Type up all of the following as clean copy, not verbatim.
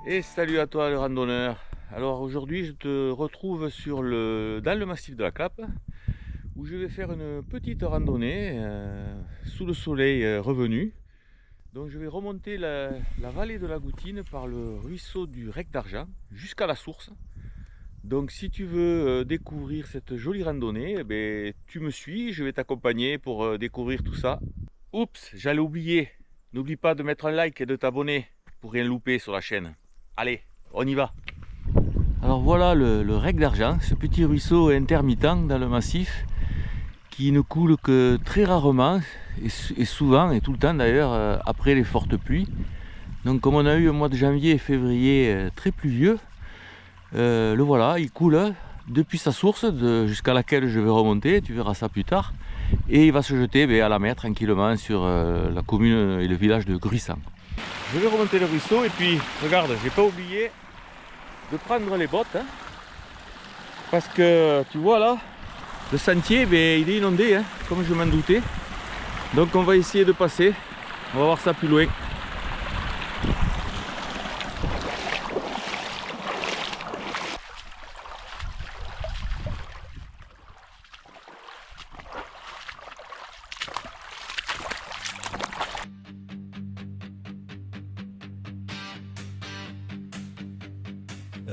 Et salut à toi le randonneur. Alors aujourd'hui je te retrouve dans le massif de la Clappe où je vais faire une petite randonnée sous le soleil revenu. Donc je vais remonter la vallée de la Goutine par le ruisseau du Rec d'Argent jusqu'à la source. Donc si tu veux découvrir cette jolie randonnée, eh ben, tu me suis, je vais t'accompagner pour découvrir tout ça. Oups, j'allais oublier. N'oublie pas de mettre un like et de t'abonner pour rien louper sur la chaîne. Allez, on y va. Alors voilà le Rec d'Argent, ce petit ruisseau intermittent dans le massif qui ne coule que très rarement et souvent et tout le temps d'ailleurs après les fortes pluies. Donc comme on a eu un mois de janvier et février très pluvieux, le voilà, il coule depuis sa source jusqu'à laquelle je vais remonter, tu verras ça plus tard, et il va se jeter à la mer tranquillement sur la commune et le village de Gruissant. Je vais remonter le ruisseau et puis regarde, j'ai pas oublié de prendre les bottes hein, parce que tu vois là le sentier il est inondé hein, comme je m'en doutais, donc on va essayer de passer, on va voir ça plus loin.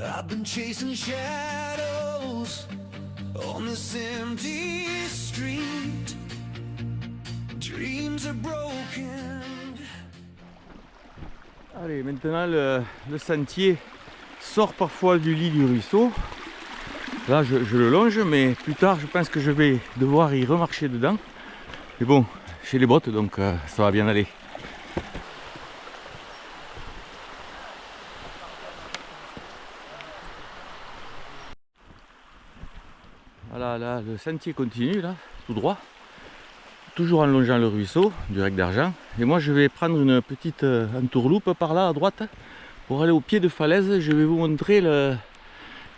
I've been chasing shadows on this empty street. Dreams are broken. Allez, maintenant le sentier sort parfois du lit du ruisseau. Là je le longe, mais plus tard je pense que je vais devoir y remarcher dedans. Mais bon, j'ai les bottes donc ça va bien aller. Voilà, là le sentier continue là, tout droit. Toujours en longeant le ruisseau du Rec d'Argent. Et moi je vais prendre une petite entourloupe par là à droite pour aller au pied de falaise. Je vais vous montrer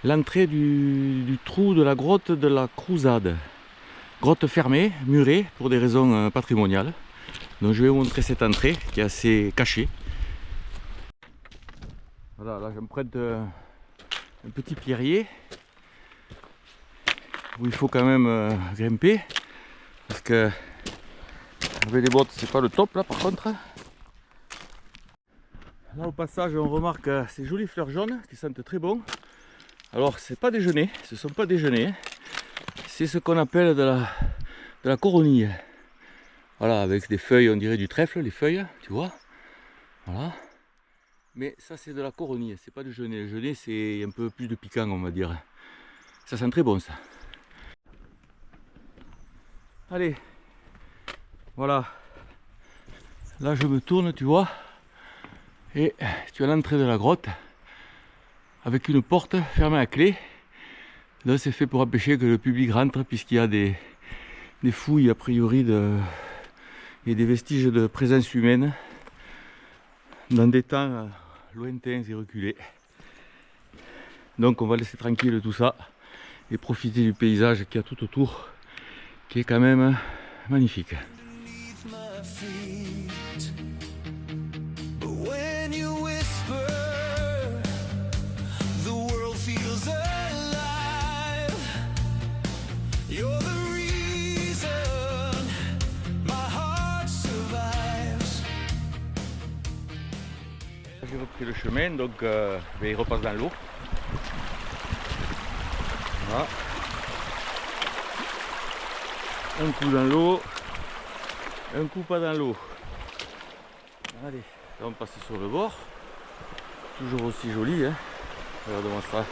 l'entrée du trou de la grotte de la Crouzade. Grotte fermée, murée pour des raisons patrimoniales. Donc je vais vous montrer cette entrée qui est assez cachée. Voilà, là j'emprunte un petit pierrier où il faut quand même grimper parce que avec les bottes c'est pas le top là par contre. Là au passage on remarque ces jolies fleurs jaunes qui sentent très bon. Alors c'est pas des genêts, ce sont pas des genêts, c'est ce qu'on appelle de la coronille. Voilà, avec des feuilles, on dirait du trèfle, les feuilles, tu vois. Voilà. Mais ça c'est de la coronille, c'est pas du genêt. Le genêt c'est un peu plus de piquant on va dire. Ça sent très bon ça. Allez, voilà. Là je me tourne, tu vois. Et tu as l'entrée de la grotte avec une porte fermée à clé. Là c'est fait pour empêcher que le public rentre puisqu'il y a des fouilles a priori et des vestiges de présence humaine dans des temps lointains et reculés. Donc on va laisser tranquille tout ça et profiter du paysage qu'il y a tout autour qui est quand même magnifique. J'ai repris le chemin, donc il repasse dans l'eau. Voilà. Un coup dans l'eau, un coup pas dans l'eau. Allez, là on passe sur le bord. Toujours aussi joli, hein. Regarde-moi ça.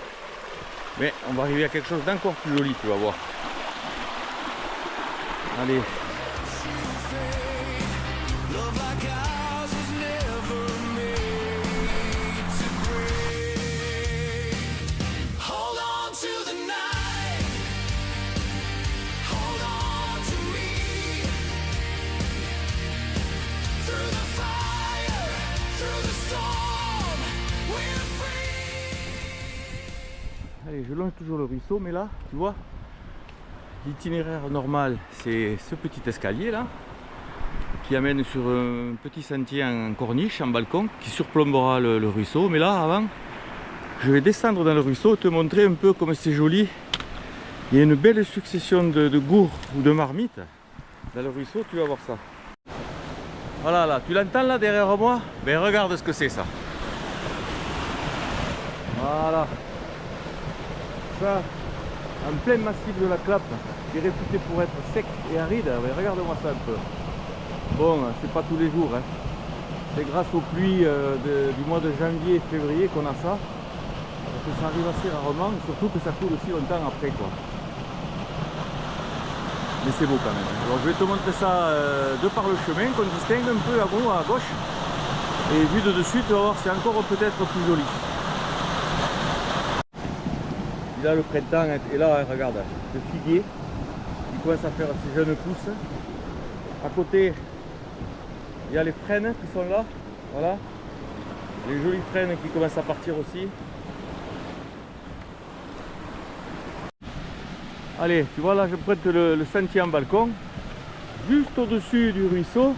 Mais on va arriver à quelque chose d'encore plus joli, tu vas voir. Allez. Allez, je longe toujours le ruisseau, mais là, tu vois, l'itinéraire normal, c'est ce petit escalier là, qui amène sur un petit sentier en corniche, en balcon, qui surplombera le ruisseau. Mais là, avant, je vais descendre dans le ruisseau, te montrer un peu comme c'est joli. Il y a une belle succession de gourds ou de marmites dans le ruisseau, tu vas voir ça. Voilà, là, tu l'entends là derrière moi? Ben regarde ce que c'est ça. Voilà. Ça, en plein massif de la Clappe, qui est réputé pour être sec et aride. Ben, regarde-moi ça un peu. Bon, c'est pas tous les jours, hein. C'est grâce aux pluies du mois de janvier et février qu'on a ça. Parce que ça arrive assez rarement, et surtout que ça coule aussi longtemps après, quoi. Mais c'est beau quand même. Alors je vais te montrer ça de par le chemin, qu'on distingue un peu à gauche, à gauche. Et vu de dessus, tu vas voir, c'est encore peut-être plus joli. Et là le printemps, et là regarde, le figuier, il commence à faire ses jeunes pousses. À côté, il y a les frênes qui sont là, voilà. Les jolies frênes qui commencent à partir aussi. Allez, tu vois là, je prête le sentier en balcon, juste au-dessus du ruisseau.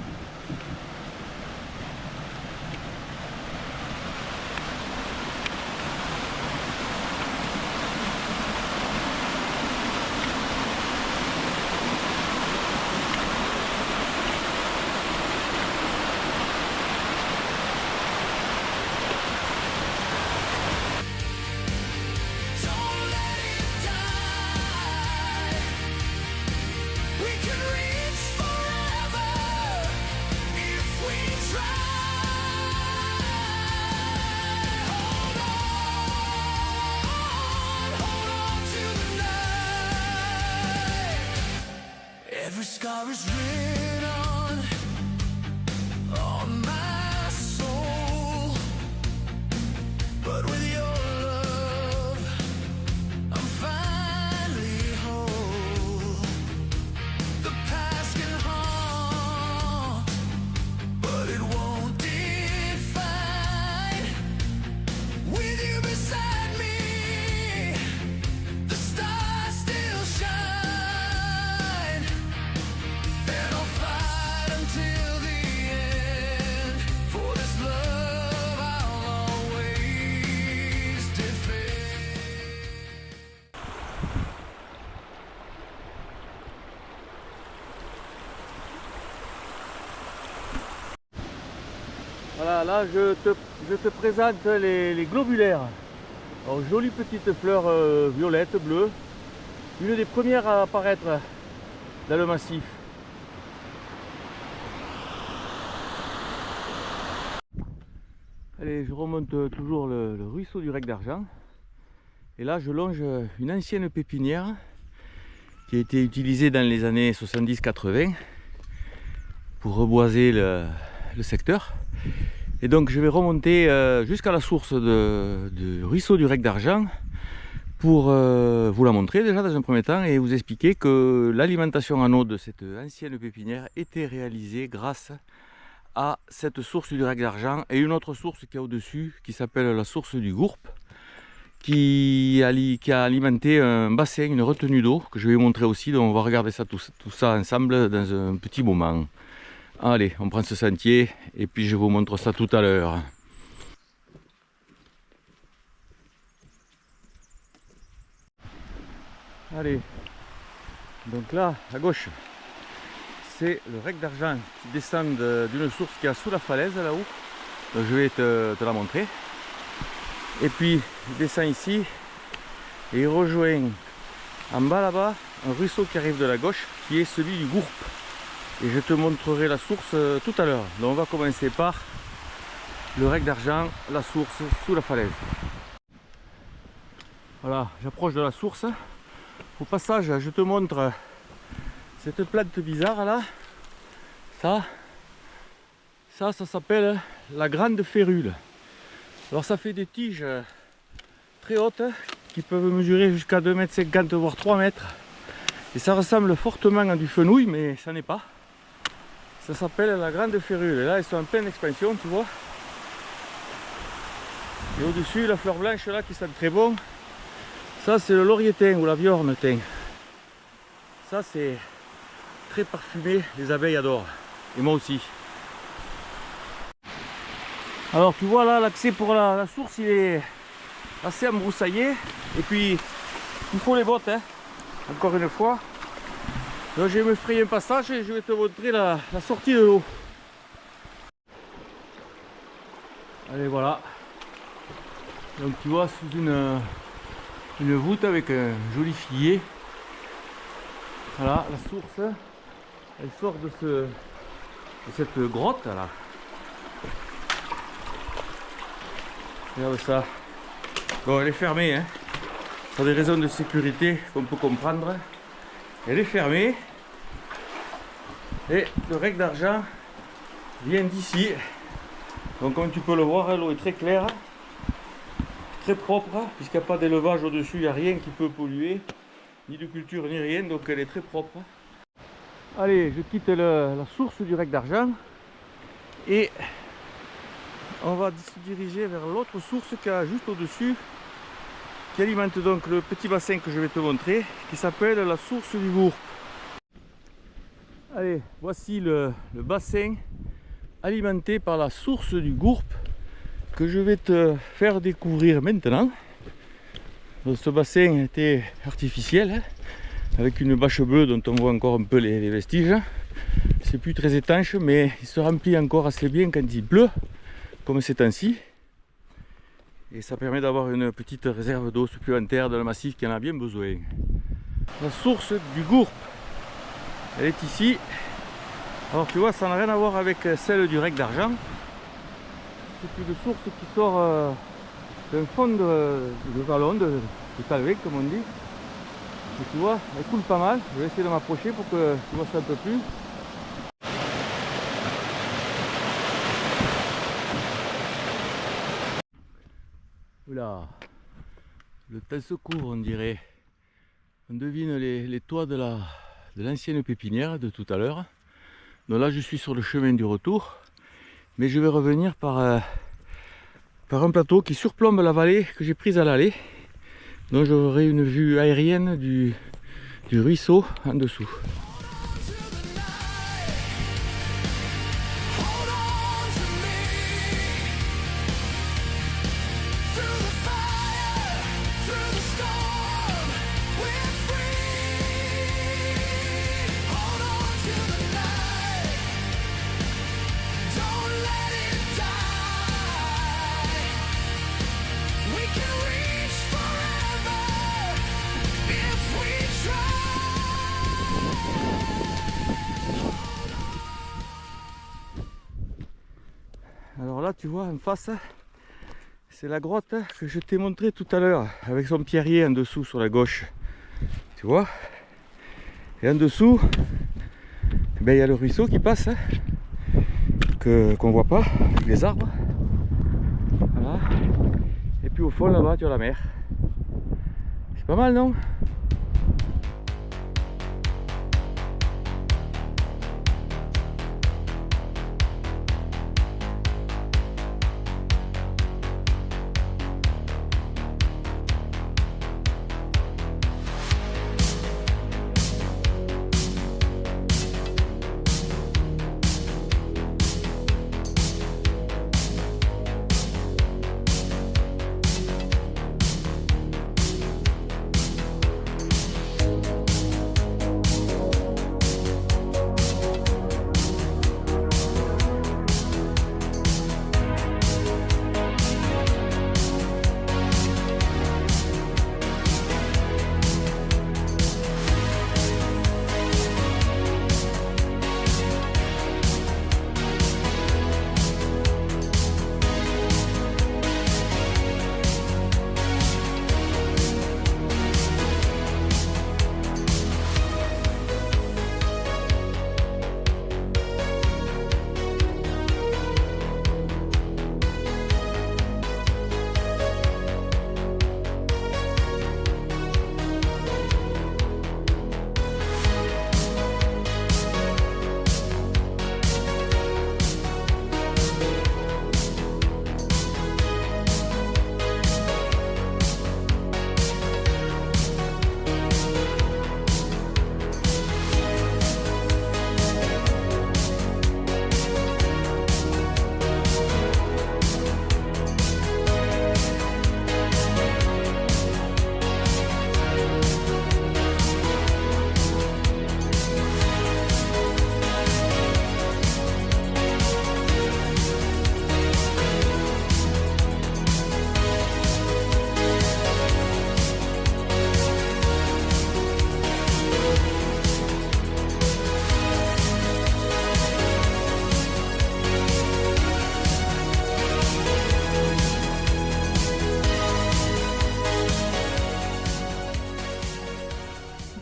Every scar is written on my soul, but with your love, I'm finally whole. The past can haunt, but it won't define. With you beside me, the stars still shine. Voilà, là je te présente les globulaires. Alors, jolies petites fleurs violettes, bleues. Une des premières à apparaître dans le massif. Allez, je remonte toujours le ruisseau du Rec d'Argent. Et là, je longe une ancienne pépinière qui a été utilisée dans les années 70-80 pour reboiser le secteur. Et donc je vais remonter jusqu'à la source du ruisseau du Rec d'Argent pour vous la montrer déjà dans un premier temps et vous expliquer que l'alimentation en eau de cette ancienne pépinière était réalisée grâce à cette source du Rec d'Argent et une autre source qui est au-dessus qui s'appelle la source du Gourp qui a alimenté un bassin, une retenue d'eau que je vais vous montrer aussi. Donc on va regarder ça, tout ça ensemble dans un petit moment. Allez, on prend ce sentier et puis je vous montre ça tout à l'heure. Allez, donc là, à gauche, c'est le Rec d'Argent qui descend d'une source qui est sous la falaise là-haut. Donc je vais te la montrer. Et puis, il descend ici et il rejoint en bas là-bas un ruisseau qui arrive de la gauche qui est celui du Gourp. Et je te montrerai la source tout à l'heure. Donc on va commencer par le Rec d'Argent, la source sous la falaise. Voilà, j'approche de la source. Au passage, je te montre cette plante bizarre là. Ça s'appelle la grande férule. Alors ça fait des tiges très hautes qui peuvent mesurer jusqu'à 2,50 m voire 3 mètres. Et ça ressemble fortement à du fenouil, mais ça n'est pas. Ça s'appelle la grande férule. Et là, elles sont en pleine expansion, tu vois. Et au-dessus, la fleur blanche là qui sent très bon. Ça, c'est le laurier thym ou la viorne thym. Ça, c'est très parfumé. Les abeilles adorent. Et moi aussi. Alors tu vois là, l'accès pour la source il est assez embroussaillé. Et puis il faut les bottes, hein, encore une fois. Donc je vais me frayer un passage et je vais te montrer la sortie de l'eau. Allez voilà. Donc tu vois sous une voûte avec un joli fillet. Voilà la source. Elle sort de cette grotte là. Regarde ça. Bon, elle est fermée, hein, pour des raisons de sécurité qu'on peut comprendre. Elle est fermée. Et le rec d'argent vient d'ici. Donc comme tu peux le voir, l'eau est très claire, très propre, puisqu'il n'y a pas d'élevage au-dessus, il n'y a rien qui peut polluer, ni de culture, ni rien, donc elle est très propre. Allez, je quitte la source du rec d'argent et on va se diriger vers l'autre source qu'il y a juste au-dessus, qui alimente donc le petit bassin que je vais te montrer, qui s'appelle la source du Gourp. Allez, voici le bassin alimenté par la source du Gourp que je vais te faire découvrir maintenant. Donc, ce bassin était artificiel, hein, avec une bâche bleue dont on voit encore un peu les vestiges. C'est plus très étanche, mais il se remplit encore assez bien quand il pleut, comme ces temps-ci. Et ça permet d'avoir une petite réserve d'eau supplémentaire dans le massif qui en a bien besoin. La source du Gourp, elle est ici. Alors tu vois, ça n'a rien à voir avec celle du rec d'argent. C'est une source qui sort d'un fond de vallon, de calvé comme on dit. Et tu vois, elle coule pas mal. Je vais essayer de m'approcher pour que tu vois ça un peu plus. Oula, le temps se couvre on dirait. On devine les toits de l'ancienne pépinière de tout à l'heure. Donc là je suis sur le chemin du retour. Mais je vais revenir par un plateau qui surplombe la vallée que j'ai prise à l'aller. Donc j'aurai une vue aérienne du ruisseau en dessous. Alors là tu vois en face, c'est la grotte que je t'ai montré tout à l'heure avec son pierrier en dessous sur la gauche, tu vois. Et en dessous, il y a le ruisseau qui passe, qu'on voit pas avec les arbres. Voilà. Et puis au fond là-bas tu as la mer. C'est pas mal, non?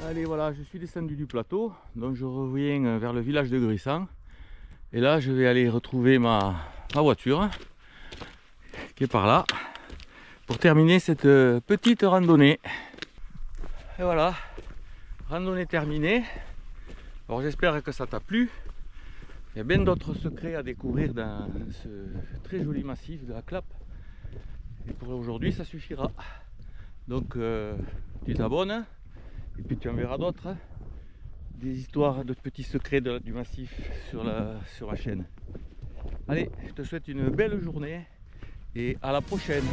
Allez, voilà, je suis descendu du plateau, donc je reviens vers le village de Gruissant. Et là, je vais aller retrouver ma voiture, qui est par là, pour terminer cette petite randonnée. Et voilà, randonnée terminée. Alors j'espère que ça t'a plu. Il y a bien d'autres secrets à découvrir dans ce très joli massif de la Clappe. Et pour aujourd'hui, ça suffira. Donc tu t'abonnes et puis tu en verras d'autres. Des histoires de petits secrets du massif sur la chaîne. Allez, je te souhaite une belle journée et à la prochaine.